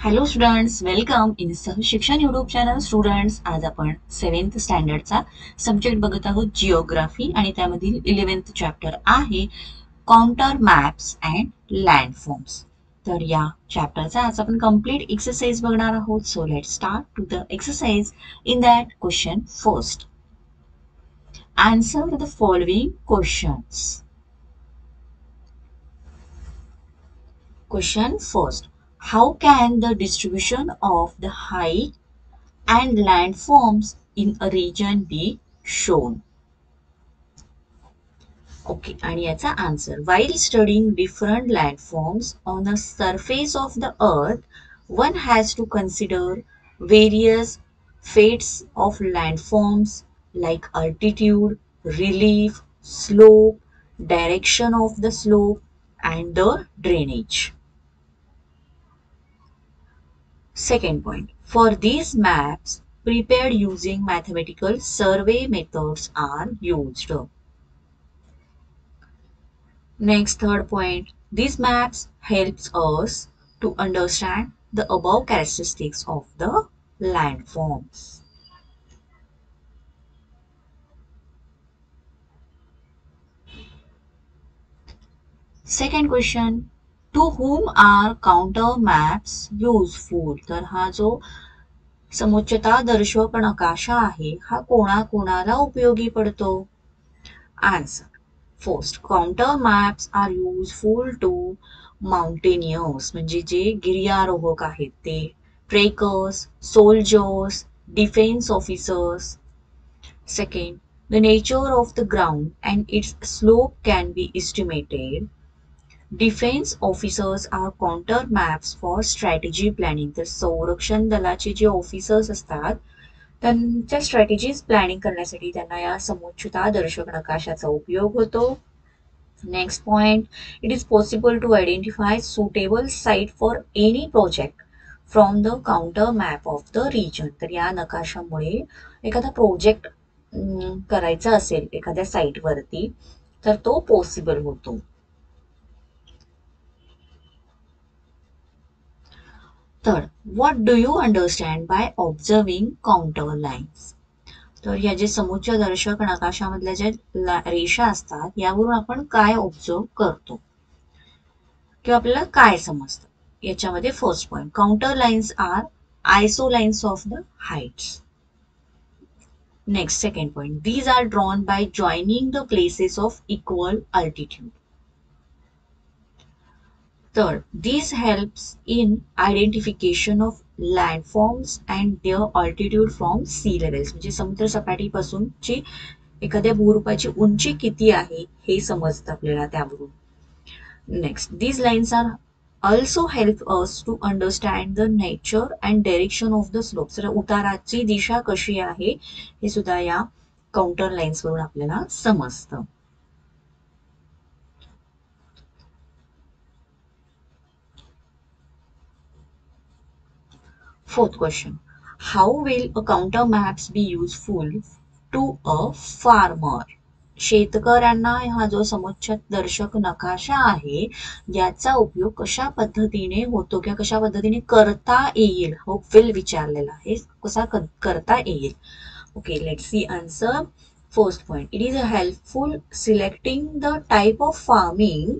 Hello students, welcome in सहज शिक्षण YouTube channel. Students, आज आपण 7th स्टँडर्डचा सब्जेक्ट बघत आहोत जिओग्राफी आणि त्यामधील 11th चॅप्टर आहे काउंटर मॅप्स अँड लँडफॉर्म्स. तर या चॅप्टरचा आज आपण कम्प्लीट एक्सरसाइज बघणार आहोत. So let start to the exercise. In that question first, answer the following questions. Question first. How can the distribution of the height and landforms in a region be shown? Okay, and याचा answer. While studying different landforms on the surface of the earth, one has to consider various fates of landforms like altitude, relief, slope, direction of the slope, and the drainage. Second point, for these maps, prepared using mathematical survey methods are used. Next, third point, these maps helps us to understand the above characteristics of the landforms. Second question, to whom are counter maps useful? तर हा जो समुच्चता दर्शक नकाशा आहे हा कोणाकोणाला उपयोगी पडतो? Answer. First, counter maps are useful to mountaineers म्हणजे जे गिर्यारोहक आहेत ते, trekkers, soldiers, defence officers. Second, the nature of the ground and its slope can be estimated. Defense officers are counter maps for strategy planning. तर संरक्षण दलाचे जे officers असतात त्यांच्या स्ट्रॅटेजीज प्लॅनिंग करण्यासाठी त्यांना या समुच्चता दर्शक नकाशाचा उपयोग होतो. Next point, it is possible to identify suitable site for any project from the contour map of the region. तर या नकाशामुळे एखादा प्रोजेक्ट करायचा असेल एखाद्या साईटवरती तर तो पॉसिबल होतो. Third, what do you understand by observing counter lines? तर या जे समुच्च दर्शक नकाशामधल्या ज्या रेषा असतात यावरून आपण काय ऑब्झर्व करतो किंवा आपल्याला काय समजतं याच्यामध्ये first point, contour lines are isolines of the heights. Next second point, these are drawn by joining the places of equal altitude. Third, this helps in identification of landforms and their altitude from sea levels. म्हणजे समुद्र सपाटीपासूनची एखाद्या भूरूपाची उंची किती आहे हे समजतं आपल्याला त्यावरून. Next, these lines are also help us to understand the nature and direction of the slope. तर उताराची दिशा कशी आहे हे सुद्धा या काउंटर लाईन्स वरून आपल्याला समजतं. Fourth question, how will a counter maps be useful to a farmer? शेतकऱ्यांना हा जो समुच्चत दर्शक नकाशा आहे याचा उपयोग कशा पद्धतीने होतो किंवा कशा पद्धतीने करता येईल होपफुल विचारलेला आहे, कसा करता येईल. Okay, let's see answer. First point, it is helpful selecting the type of farming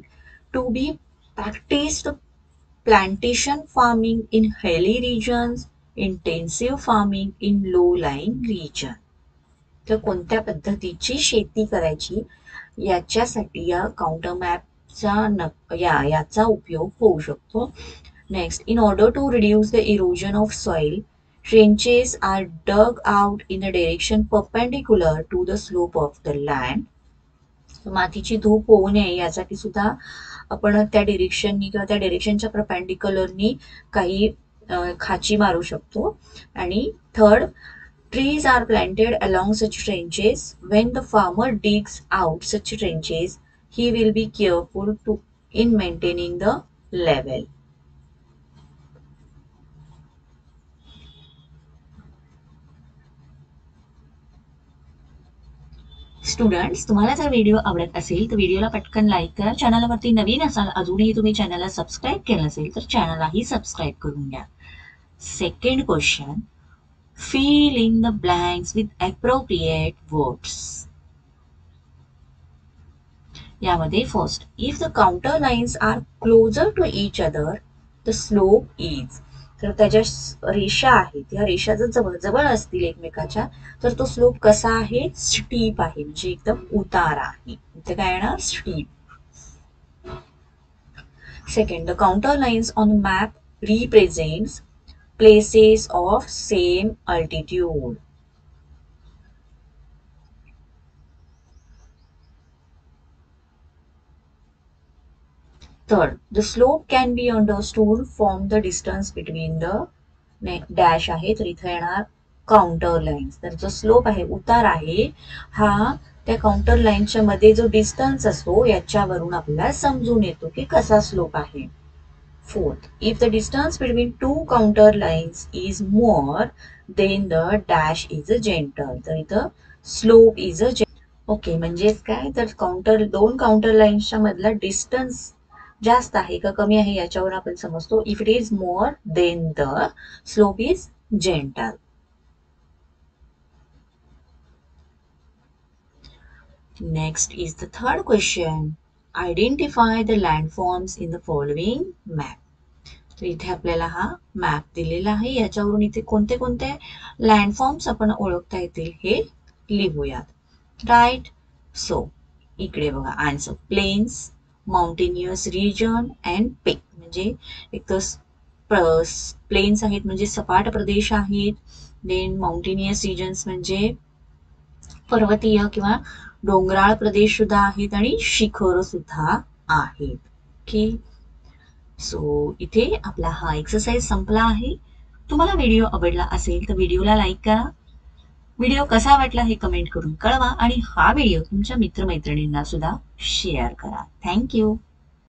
to be practised. Plantation farming in hilly regions, intensive farming in low-lying region. तर कोणत्या पद्धतीची शेती करायची याच्यासाठी या काउंटर मॅपचा याचा उपयोग होऊ शकतो. Next, in order to reduce the erosion of soil, trenches are dug out in a direction perpendicular to the slope of the land. मातीची धूप होऊ नये यासाठी सुद्धा आपण त्या डिरेक्शननी किंवा त्या डिरेक्शनच्या परपेंडिक्युलरनी काही खाची मारू शकतो. आणि third, trees are planted along such trenches. When the farmer digs out such trenches, he will be careful in maintaining the level. Students, तुम्हाला जर व्हिडिओ आवडत असेल तर व्हिडिओला पटकन लाईक करा. चॅनलवरती नवीन असाल, अजूनही तुम्ही चॅनलला सबस्क्राईब केलं नसेल तर चॅनललाही सबस्क्राईब करून घ्या. Second question, fill in the blanks with appropriate words. यामध्ये first, if the contour lines are closer to each other the slope is. तर त्याच्या रेषा आहेत, त्या रेषा जर जवळ असतील एकमेकाच्या तर तो स्लोप कसा आहे, स्टीप आहे, म्हणजे एकदम उतार आहे. इथे काय येणार, steep. Second, the contour lines on map represents places of same altitude. Third, the slope can be understood from the distance between the dash आहे, तर इथे येणार काउंटर लाईन्स. तर जो स्लोप आहे, उतार आहे, हा त्या काउंटर लाईनच्या मध्ये जो डिस्टन्स असतो याच्यावरून आपल्याला समजून येतो की कसा स्लोप आहे. Fourth, if the distance between two counter lines is more, then the dash is a gentle. तर इथं slope is a gentle. Okay, म्हणजेच काय, तर दोन काउंटर लाईन्सच्या मधला डिस्टन्स जास्त आहे का कमी आहे याच्यावर आपण समजतो. If it is more than the slope is gentle. Next is the third question, identify the landforms in the following map. तर इथे आपल्याला हा मॅप दिलेला आहे, याच्यावरून इथे कोणते कोणते लँडफॉर्म्स आपण ओळखता येतील हे लिहूयात. राईट. सो इकडे बघा answer, plains, mountainous region and peak. म्हणजे एक तर प्लेन्स आहेत म्हणजे सपाट प्रदेश आहेत, देन माउंटेनियस रिजन्स म्हणजे पर्वतीय किंवा डोंगराळ प्रदेश सुद्धा आहेत, आणि शिखर सुद्धा आहेत. ओके, सो इथे आपला हा एक्सरसाइज संपला आहे. तुम्हाला व्हिडिओ आवडला असेल तर व्हिडिओला लाईक करा, व्हिडिओ कसा वाटला हे कमेंट करून कळवा, आणि हा व्हिडिओ तुमच्या मित्रमैत्रिणींना सुद्धा शेअर करा. थँक्यू.